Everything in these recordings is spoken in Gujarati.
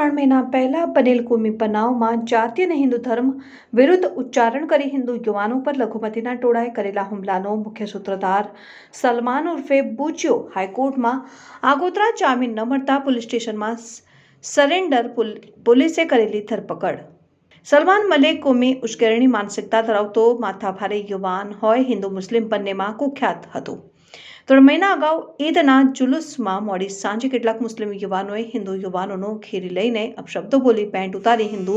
3 મહિના પહેલા બનેલ કોમી બનાવમાં જાતિ અને હિન્દુ ધર્મ વિરુદ્ધ ઉચ્ચારણ કરી હિન્દુ યુવાનો પર લઘુમતીના ટોળાએ કરેલા હુમલાનો મુખ્ય સૂત્રધાર સલમાન ઉર્ફે બુચિયો હાઈકોર્ટમાં આગોતરા જામીન ન મળતા પોલીસ સ્ટેશનમાં સરેન્ડર પોલીસે કરેલી ધરપકડ। સલમાન મલેક કોમી ઉશ્કેરણી માનસિકતા ધરાવતો માથાભારે યુવાન હોય હિન્દુ મુસ્લિમ બંનેમાં કુખ્યાત હતો। 3 મહિના અગાઉ ઈદના જુલુસમાં મોડી સાંજે કેટલાક મુસ્લિમ યુવાનોએ હિન્દુ યુવાનોનો ઘેરી લઈને અપશબ્દો બોલી પેન્ટ ઉતારી હિન્દુ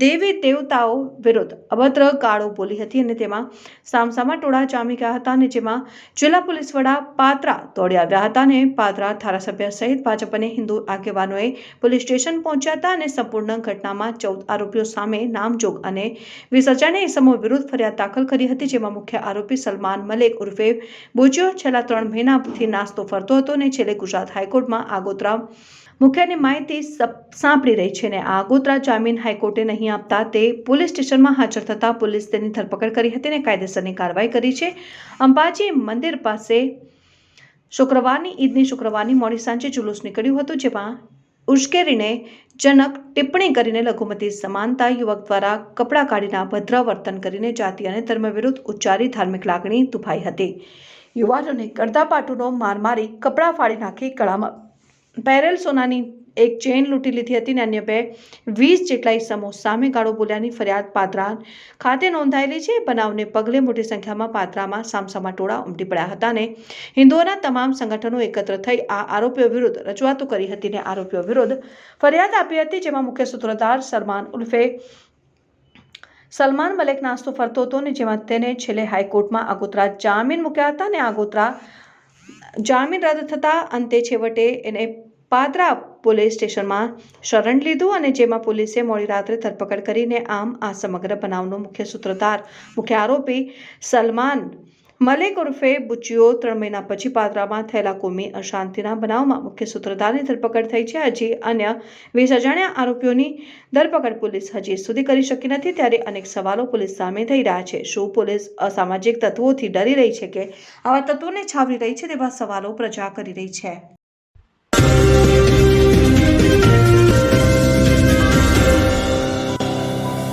દેવી દેવતાઓ વિરુદ્ધ અભદ્ર ગાળો બોલી હતી અને તેમાં સામસામા ટોળા જામી ગયા હતા અને જેમાં જિલ્લા પોલીસ વડા પાદરા દોડી આવ્યા હતા અને પાદરા ધારાસભ્ય સહિત ભાજપ અને હિન્દુ આગેવાનોએ પોલીસ સ્ટેશન પહોંચ્યા હતા અને સંપૂર્ણ ઘટનામાં 14 આરોપીઓ સામે નામજોગ અને 20 અજાણ્યા ઇસમો વિરુદ્ધ ફરિયાદ દાખલ કરી હતી, જેમાં મુખ્ય આરોપી સલમાન મલેક ઉર્ફે બુચિયો છેલ્લા 3 મહિનાથી નાસ્તો ફરતો હતો અને છેલ્લે ગુજરાત હાઈકોર્ટમાં આગોતરા મુખ્યની માહિતી સાંપડી રહી છે અને આગોતરા જામીન હાઈકોર્ટે નહીં આપતા તે પોલીસ સ્ટેશનમાં હાજર થતા પોલીસ તેની ધરપકડ કરી હતી અને કાયદેસરની કાર્યવાહી કરી છે। અંબાજી મંદિર પાસે શુક્રવારની મોડી સાંજે જુલુસ નીકળ્યું હતું, જેમાં ઉશ્કેરીને જનક ટિપ્પણી કરીને લઘુમતી સમાનતા યુવક દ્વારા કપડાં કાઢીને અભદ્ર વર્તન કરીને જાતિ અને ધર્મ વિરુદ્ધ ઉચ્ચારી ધાર્મિક લાગણી દુભાઈ હતી। યુવાનોને ગળદાપાટુનો માર મારી કપડાં ફાડી નાખી ગળામાં પહેરેલ સોનાની એક ચેન લૂંટી લીધી હતી અને અન્ય 20 જેટલા ઇસમો સામે ગાળો બોલ્યાની ફરિયાદ પાદરા ખાતે નોંધાયેલી છે। બનાવને પગલે મોટી સંખ્યામાં પાદરામાં સામસામા ટોળા ઉમટી પડ્યા હતા અને હિન્દુઓના તમામ સંગઠનો એકત્ર થઈ આ આરોપીઓ વિરુદ્ધ રજૂઆતો કરી હતી અને આરોપીઓ વિરુદ્ધ ફરિયાદ આપી હતી, જેમાં મુખ્ય સૂત્રધાર સલમાન મલેક નાસ્તો ફરતો હતો અને જેમાં તેને છેલ્લે હાઈકોર્ટમાં આગોતરા જામીન મૂક્યા હતા અને આગોતરા જામીન રદ થતા અંતે છેવટે એને પાદરા પોલીસ સ્ટેશનમાં શરણ લીધું અને જેમાં પોલીસે મોડી રાત્રે ધરપકડ કરીને આ સમગ્ર બનાવનો મુખ્ય સૂત્રધાર મુખ્ય આરોપી સલમાન મલેક ઉર્ફે બુચિયો 3 મહિના પછી પાદરામાં થયેલા કોમી અશાંતિના બનાવમાં મુખ્ય સૂત્રધારની ધરપકડ થઈ છે। હજી અન્ય 20 અજાણ્યા આરોપીઓની ધરપકડ પોલીસ હજી સુધી કરી શકી નથી, ત્યારે અનેક સવાલો પોલીસ સામે થઈ રહ્યા છે। શું પોલીસ અસામાજિક તત્વોથી ડરી રહી છે કે આવા તત્વોને છાવરી રહી છે તેવા સવાલો પ્રજા કરી રહી છે।